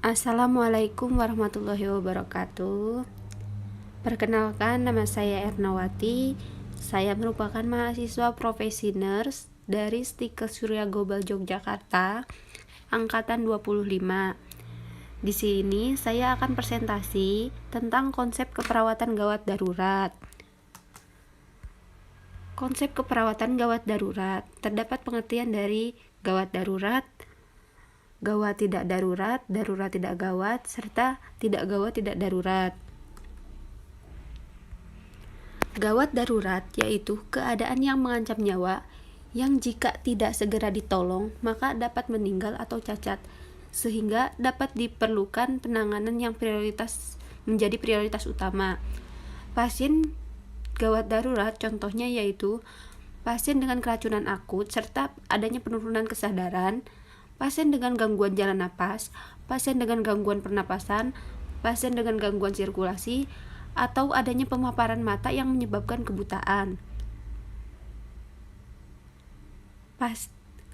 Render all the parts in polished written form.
Assalamualaikum warahmatullahi wabarakatuh. Perkenalkan, nama saya Ernawati. Saya merupakan mahasiswa profesi nurse dari Stika Surya Global Yogyakarta, angkatan 25. Di sini saya akan presentasi tentang konsep keperawatan gawat darurat. Konsep keperawatan gawat darurat terdapat pengertian dari gawat darurat, gawat tidak darurat, darurat tidak gawat, serta tidak gawat tidak darurat. Gawat darurat yaitu keadaan yang mengancam nyawa yang jika tidak segera ditolong maka dapat meninggal atau cacat, sehingga dapat diperlukan penanganan yang menjadi prioritas utama. Pasien gawat darurat contohnya yaitu pasien dengan keracunan akut serta adanya penurunan kesadaran, pasien dengan gangguan jalan napas, pasien dengan gangguan pernapasan, pasien dengan gangguan sirkulasi, atau adanya pemaparan mata yang menyebabkan kebutaan.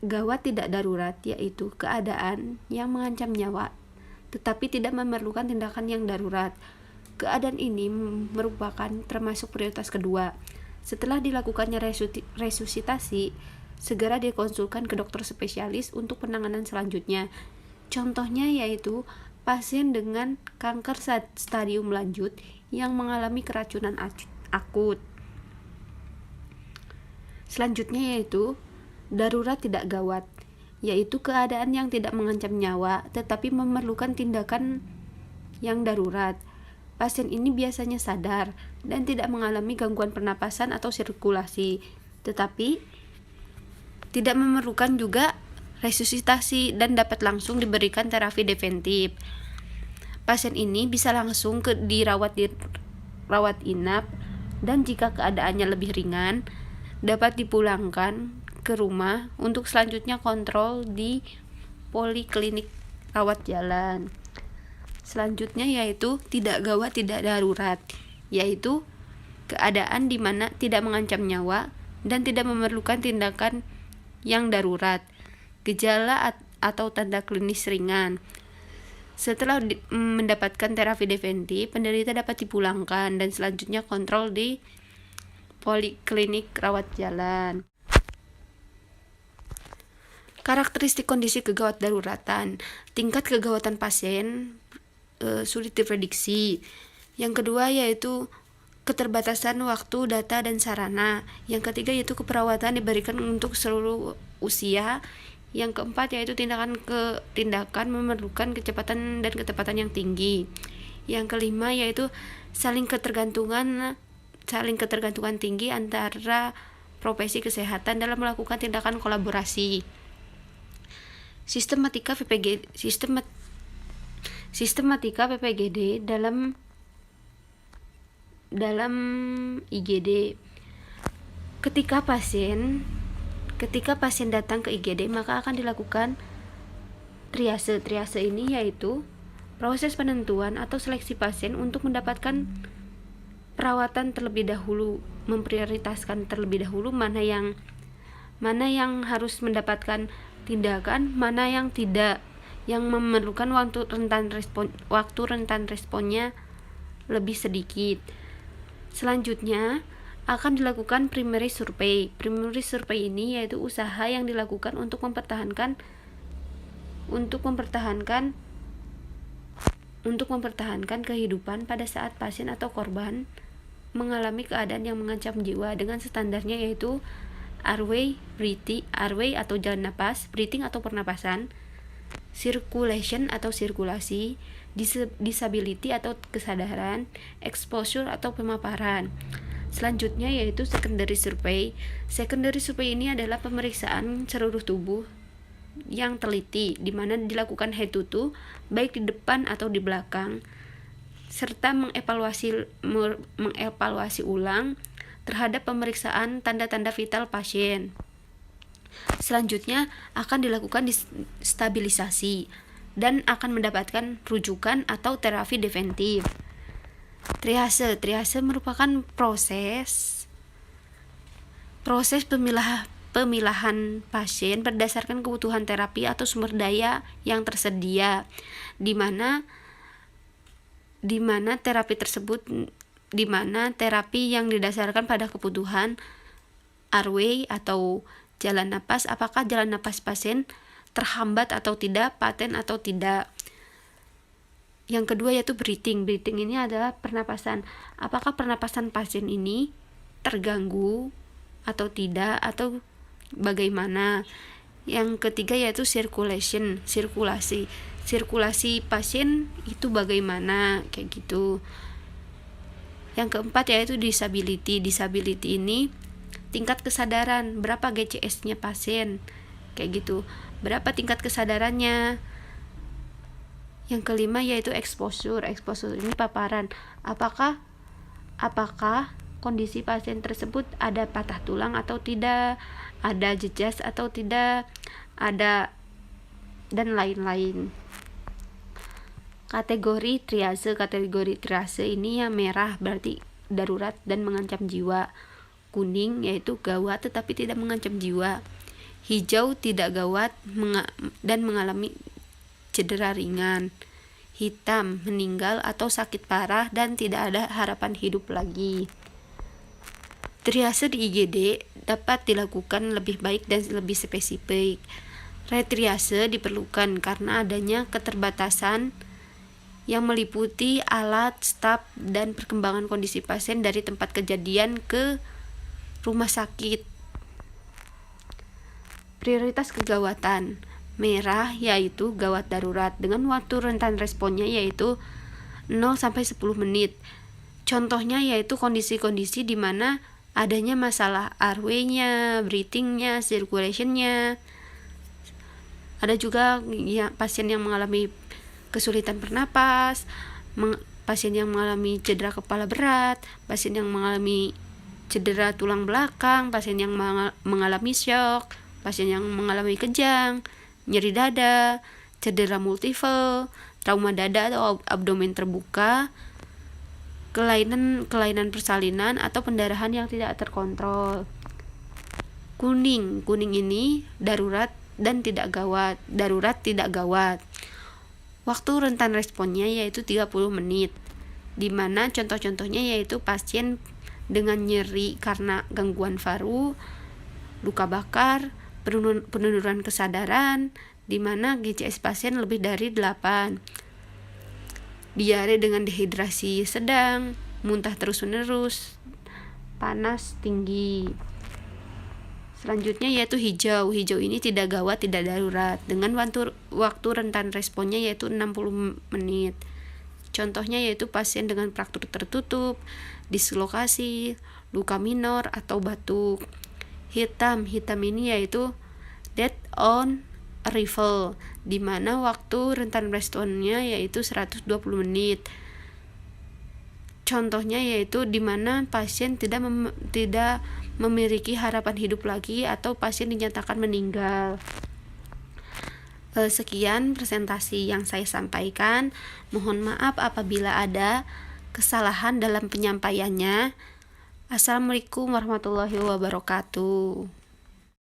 Gawat tidak darurat yaitu keadaan yang mengancam nyawa tetapi tidak memerlukan tindakan yang darurat. Keadaan ini merupakan termasuk prioritas kedua. Setelah dilakukannya resusitasi, segera dikonsulkan ke dokter spesialis untuk penanganan selanjutnya. Contohnya yaitu pasien dengan kanker stadium lanjut yang mengalami keracunan akut. Selanjutnya yaitu darurat tidak gawat, yaitu keadaan yang tidak mengancam nyawa tetapi memerlukan tindakan yang darurat. Pasien ini biasanya sadar dan tidak mengalami gangguan pernapasan atau sirkulasi, tetapi tidak memerlukan juga resusitasi dan dapat langsung diberikan terapi preventif. Pasien ini bisa langsung dirawat di rawat inap, dan jika keadaannya lebih ringan dapat dipulangkan ke rumah untuk selanjutnya kontrol di poliklinik rawat jalan. Selanjutnya yaitu tidak gawat tidak darurat, yaitu keadaan di mana tidak mengancam nyawa dan tidak memerlukan tindakan yang darurat. Gejala atau tanda klinis ringan. Setelah mendapatkan terapi preventif, penderita dapat dipulangkan dan selanjutnya kontrol di poliklinik rawat jalan. Karakteristik kondisi kegawat daruratan. Tingkat kegawatan pasien sulit diprediksi. Yang kedua yaitu keterbatasan waktu, data, dan sarana. Yang ketiga yaitu keperawatan diberikan untuk seluruh usia. Yang keempat yaitu tindakan memerlukan kecepatan dan ketepatan yang tinggi. Yang kelima yaitu saling ketergantungan tinggi antara profesi kesehatan dalam melakukan tindakan kolaborasi. Sistematika PPGD dalam IGD. Ketika pasien datang ke IGD, maka akan dilakukan triase. Triase ini yaitu proses penentuan atau seleksi pasien untuk mendapatkan perawatan terlebih dahulu, memprioritaskan terlebih dahulu mana yang harus mendapatkan tindakan, mana yang tidak, yang memerlukan waktu rentan responnya lebih sedikit. Selanjutnya akan dilakukan primary survey. Primary survey ini yaitu usaha yang dilakukan untuk mempertahankan kehidupan pada saat pasien atau korban mengalami keadaan yang mengancam jiwa dengan standarnya yaitu airway atau jalan napas, breathing atau pernapasan, circulation atau sirkulasi, disability atau kesadaran, exposure atau pemaparan. Selanjutnya yaitu secondary survey. Secondary survey ini adalah pemeriksaan seluruh tubuh yang teliti, di mana dilakukan head to toe, baik di depan atau di belakang, serta mengevaluasi ulang terhadap pemeriksaan tanda-tanda vital pasien. Selanjutnya akan dilakukan stabilisasi dan akan mendapatkan rujukan atau terapi preventif. Triase merupakan proses pemilahan pasien berdasarkan kebutuhan terapi atau sumber daya yang tersedia, di mana terapi yang didasarkan pada kebutuhan airway atau jalan napas, apakah jalan napas pasien terhambat atau tidak, paten atau tidak. Yang kedua yaitu breathing. Breathing ini adalah pernapasan. Apakah pernapasan pasien ini terganggu atau tidak, atau bagaimana. Yang ketiga yaitu circulation, sirkulasi pasien itu bagaimana, kayak gitu. Yang keempat yaitu disability ini tingkat kesadaran, berapa GCS-nya pasien, kayak gitu, berapa tingkat kesadarannya. Yang kelima yaitu exposure ini paparan, apakah kondisi pasien tersebut ada patah tulang atau tidak, ada jejas atau tidak, ada, dan lain-lain. Kategori triase ini yang merah berarti darurat dan mengancam jiwa, kuning yaitu gawat tetapi tidak mengancam jiwa, hijau tidak gawat dan mengalami cedera ringan, hitam meninggal atau sakit parah dan tidak ada harapan hidup lagi. Triase di IGD dapat dilakukan lebih baik dan lebih spesifik. Retriase diperlukan karena adanya keterbatasan yang meliputi alat, staf, dan perkembangan kondisi pasien dari tempat kejadian ke rumah sakit. Prioritas kegawatan. Merah yaitu gawat darurat dengan waktu rentan responnya yaitu 0 sampai 10 menit. Contohnya yaitu kondisi-kondisi di mana adanya masalah airway-nya, breathing-nya, circulation-nya. Ada juga pasien yang mengalami kesulitan bernapas, pasien yang mengalami cedera kepala berat, pasien yang mengalami cedera tulang belakang, pasien yang mengalami shock, pasien yang mengalami kejang, nyeri dada, cedera multiple, trauma dada atau abdomen terbuka, kelainan persalinan atau pendarahan yang tidak terkontrol. Kuning ini darurat dan tidak gawat. Waktu rentan responnya yaitu 30 menit. Di mana contoh-contohnya yaitu pasien dengan nyeri karena gangguan paru, luka bakar, penurunan kesadaran, di mana GCS pasien lebih dari 8. Diare dengan dehidrasi sedang, muntah terus-menerus, panas tinggi. Selanjutnya yaitu hijau ini tidak gawat, tidak darurat, dengan waktu rentan responnya yaitu 60 menit. Contohnya yaitu pasien dengan fraktur tertutup, dislokasi, luka minor atau batuk. Hitam ini yaitu death on arrival, di mana waktu rentan responnya yaitu 120 menit. Contohnya yaitu di mana pasien tidak memiliki harapan hidup lagi atau pasien dinyatakan meninggal. Sekian presentasi yang saya sampaikan. Mohon maaf apabila ada kesalahan dalam penyampaiannya. Assalamualaikum warahmatullahi wabarakatuh.